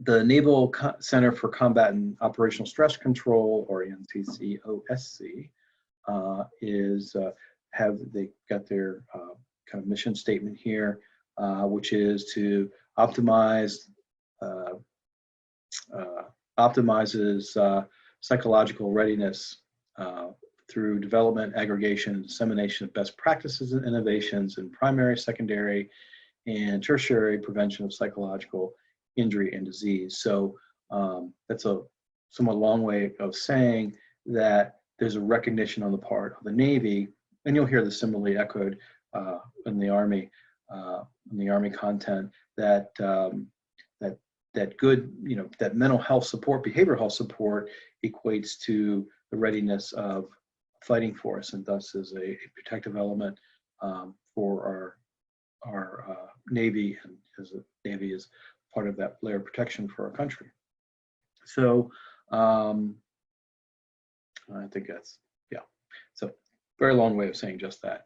The Naval Center for Combat and Operational Stress Control, or NCCOSC, they got their kind of mission statement here, which is to optimizes psychological readiness through development, aggregation, and dissemination of best practices and innovations in primary, secondary, and tertiary prevention of psychological injury and disease. So that's a somewhat long way of saying that there's a recognition on the part of the Navy, and you'll hear this similarly echoed in the Army content, that that good, that mental health support, behavioral health support equates to the readiness of fighting force, and thus is a protective element for our Navy, and as the Navy is part of that layer of protection for our country. So I think that's, yeah. So very long way of saying just that.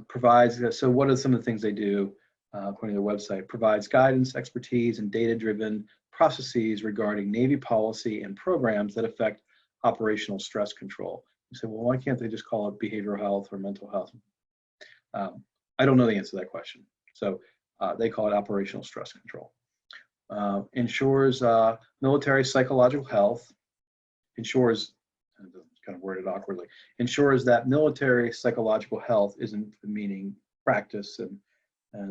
Provides, so what are some of the things they do? According to their website, provides guidance, expertise, and data-driven processes regarding Navy policy and programs that affect operational stress control. You say, well, why can't they just call it behavioral health or mental health? I don't know the answer to that question. So they call it operational stress control. Ensures military psychological health, ensures, kind of worded awkwardly, ensures that military psychological health isn't meaning practice and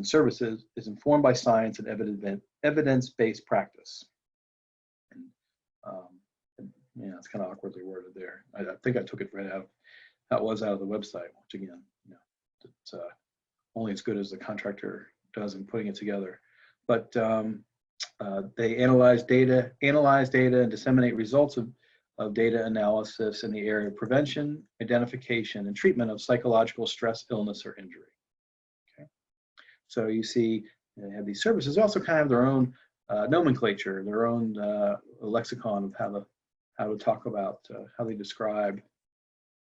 services, is informed by science and evidence-based practice. And, yeah, it's kind of awkwardly worded there. I think I took it right out. That was out of the website, which again, it's only as good as the contractor does in putting it together. But they analyze data and disseminate results of data analysis in the area of prevention, identification, and treatment of psychological stress, illness, or injury. Okay. So you see, they have these services. They also kind of have their own nomenclature, their own lexicon of how to talk about, how they describe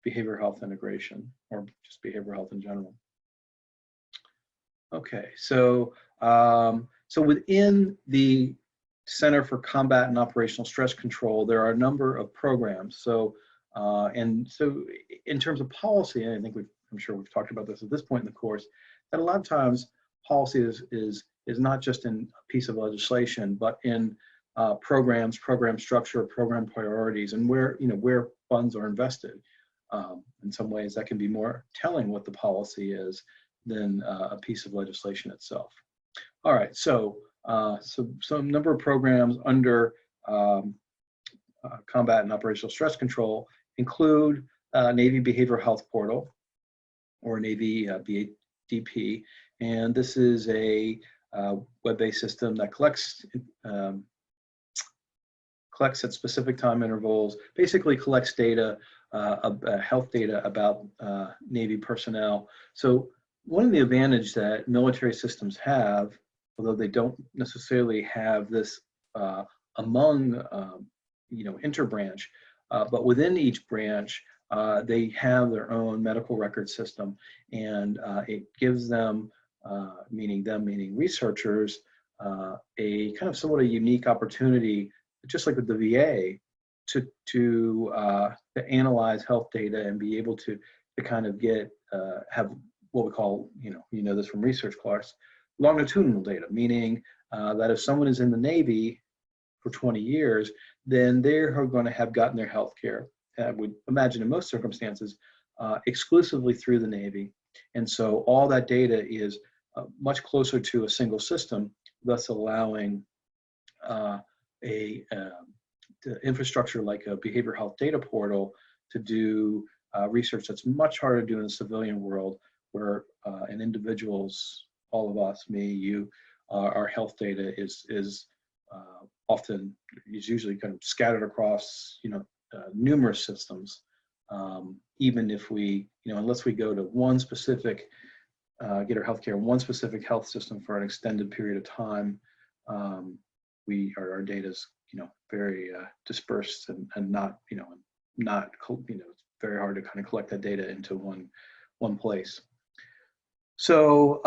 behavioral health integration, or just behavioral health in general. Okay, so so within the Center for Combat and Operational Stress Control, there are a number of programs. So and so in terms of policy, and I think I'm sure we've talked about this at this point in the course, that a lot of times policy is not just in a piece of legislation, but in programs, program structure, program priorities, and where funds are invested. In some ways, that can be more telling what the policy is than a piece of legislation itself. All right, so some number of programs under Combat and Operational Stress Control include Navy Behavioral Health Portal, or Navy BADP, and this is a web-based system that collects at specific time intervals, basically collects data, health data about Navy personnel. So one of the advantages that military systems have, although they don't necessarily have this among interbranch, but within each branch, they have their own medical record system, and it gives them, meaning researchers, a kind of somewhat a unique opportunity, just like with the VA, to analyze health data and be able to kind of get have what we call, this from research class, longitudinal data, meaning that if someone is in the Navy for 20 years, then they're going to have gotten their health care, I would imagine in most circumstances, exclusively through the Navy. And so all that data is much closer to a single system, thus allowing the infrastructure like a behavioral health data portal to do research that's much harder to do in the civilian world, where an individual's, all of us, me, you, our health data is usually kind of scattered across numerous systems. Even if we, unless we go to one specific, get our healthcare in one specific health system for an extended period of time, our data is very dispersed and not it's very hard to kind of collect that data into one place. So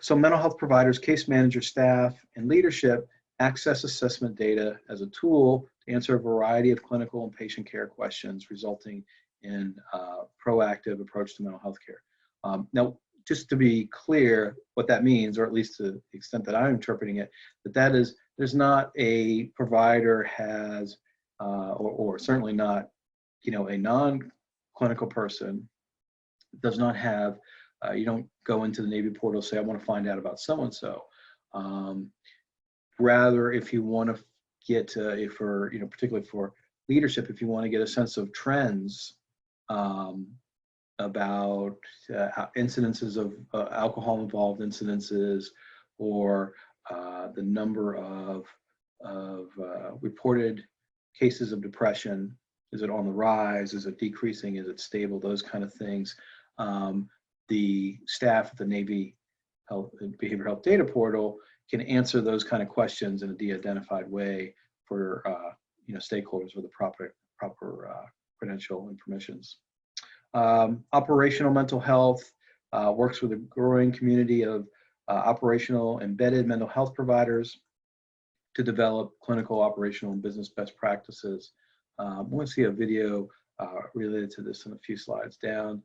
so mental health providers, case managers, staff, and leadership access assessment data as a tool to answer a variety of clinical and patient care questions, resulting in a proactive approach to mental health care. Now, just to be clear what that means, or at least to the extent that I'm interpreting it, that is, there's not a provider has, or certainly not, a non-clinical person does not have, you don't go into the Navy portal and say, I want to find out about so-and-so. Rather, if you want to get, particularly for leadership, if you want to get a sense of trends about incidences of alcohol-involved incidences, or the number of reported cases of depression, is it on the rise, is it decreasing, is it stable, those kind of things. The staff at the Navy Behavioral Health Data Portal can answer those kind of questions in a de-identified way for stakeholders with the proper credential and permissions. Operational mental health works with a growing community of operational embedded mental health providers to develop clinical, operational, and business best practices. We're going to see a video related to this in a few slides down.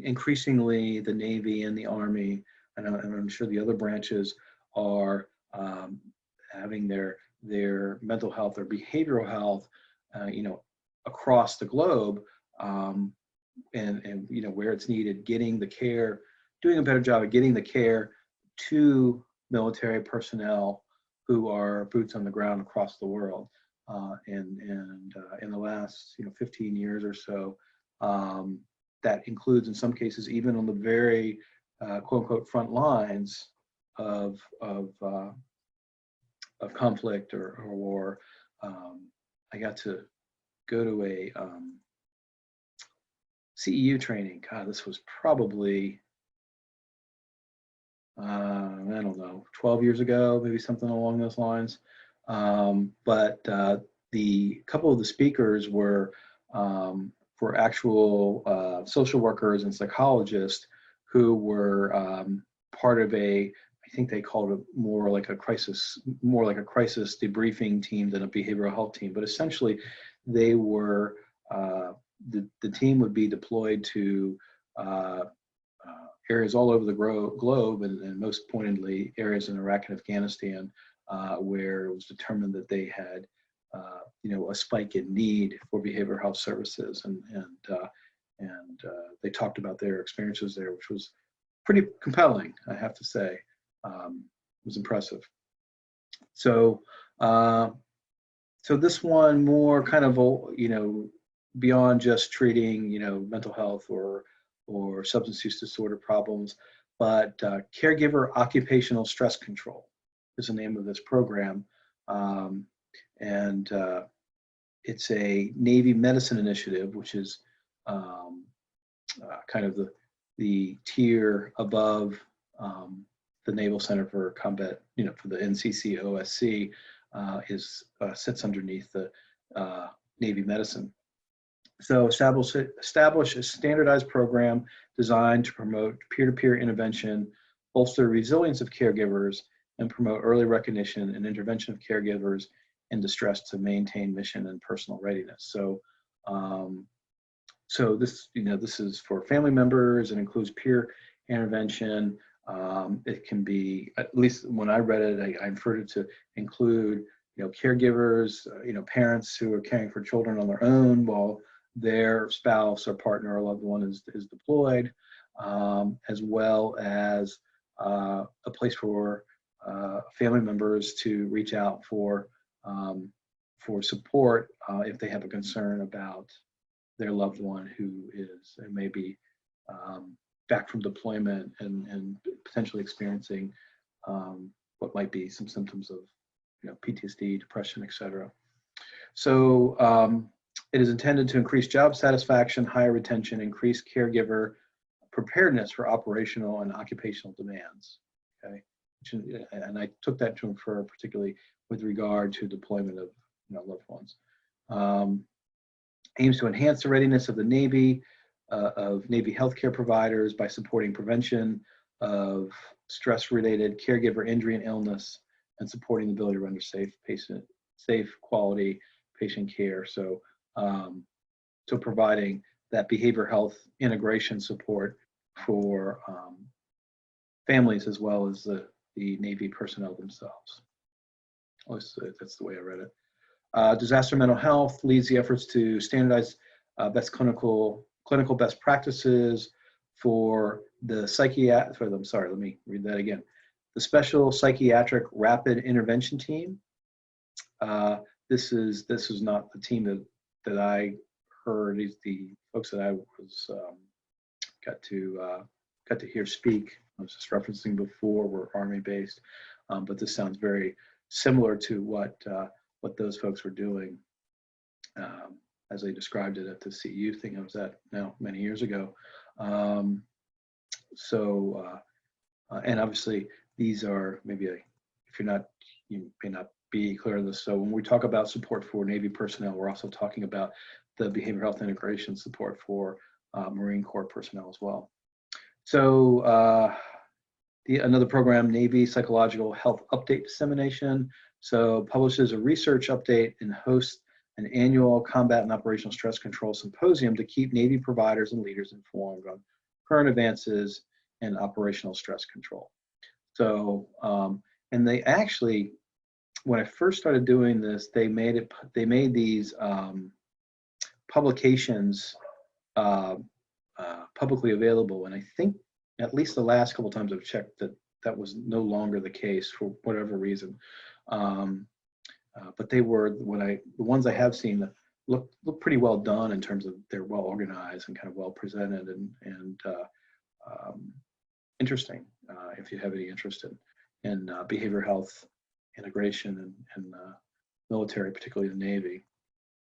Increasingly, the Navy and the Army, and I'm sure the other branches, are having their mental health or behavioral health, across the globe, and where it's needed, getting the care, doing a better job of getting the care to military personnel who are boots on the ground across the world. And in the last 15 years or so, that includes in some cases even on the very quote unquote front lines of conflict or war. I got to go to a CEU training. God, this was probably I don't know, 12 years ago, maybe something along those lines. But the couple of the speakers were for actual social workers and psychologists who were part of I think they called it more like a crisis debriefing team than a behavioral health team. But essentially, they were the team would be deployed to areas all over the globe, and most pointedly areas in Iraq and Afghanistan, where it was determined that they had a spike in need for behavioral health services, and they talked about their experiences there, which was pretty compelling, I have to say. It was impressive. So this one more kind of beyond just treating mental health or substance use disorder problems, but caregiver occupational stress control is the name of this program. And it's a Navy medicine initiative, which is kind of the tier above the Naval Center for Combat, for the NCC OSC, sits underneath the Navy medicine. So establish a standardized program designed to promote peer-to-peer intervention, bolster resilience of caregivers, and promote early recognition and intervention of caregivers in distress to maintain mission and personal readiness. So, this is for family members and includes peer intervention. It can be, at least when I read it, I inferred it to include caregivers, parents who are caring for children on their own while their spouse or partner or loved one is deployed, as well as a place for family members to reach out for support if they have a concern about their loved one who is maybe back from deployment and potentially experiencing what might be some symptoms of PTSD, depression, etc. So it is intended to increase job satisfaction, higher retention, increase caregiver preparedness for operational and occupational demands. Okay, and I took that to infer particularly with regard to deployment of loved ones. Aims to enhance the readiness of the Navy, of Navy healthcare providers by supporting prevention of stress-related caregiver injury and illness, and supporting the ability to render safe, quality patient care. So, so providing that behavioral health integration support for families as well as the Navy personnel themselves. That's the way I read it. Disaster mental health leads the efforts to standardize best clinical best practices for the sorry, let me read that again. The Special Psychiatric Rapid Intervention Team. This is not the team that I heard. The folks that I was got to hear speak. I was just referencing before were Army based, but this sounds very similar to what those folks were doing as they described it at the CEU thing I was at now many years ago. And obviously these are maybe if you may not be clear on this. So when we talk about support for Navy personnel, we're also talking about the behavioral health integration support for Marine Corps personnel as well. So another program, Navy Psychological Health Update Dissemination. So publishes a research update and hosts an annual combat and operational stress control symposium to keep Navy providers and leaders informed on current advances in operational stress control. So, and they actually, when I first started doing this, they made these publications publicly available, and I think at least the last couple times I've checked that was no longer the case for whatever reason. But they were the ones I have seen look pretty well done in terms of they're well organized and kind of well presented and interesting if you have any interest in behavioral health integration and military, particularly the Navy.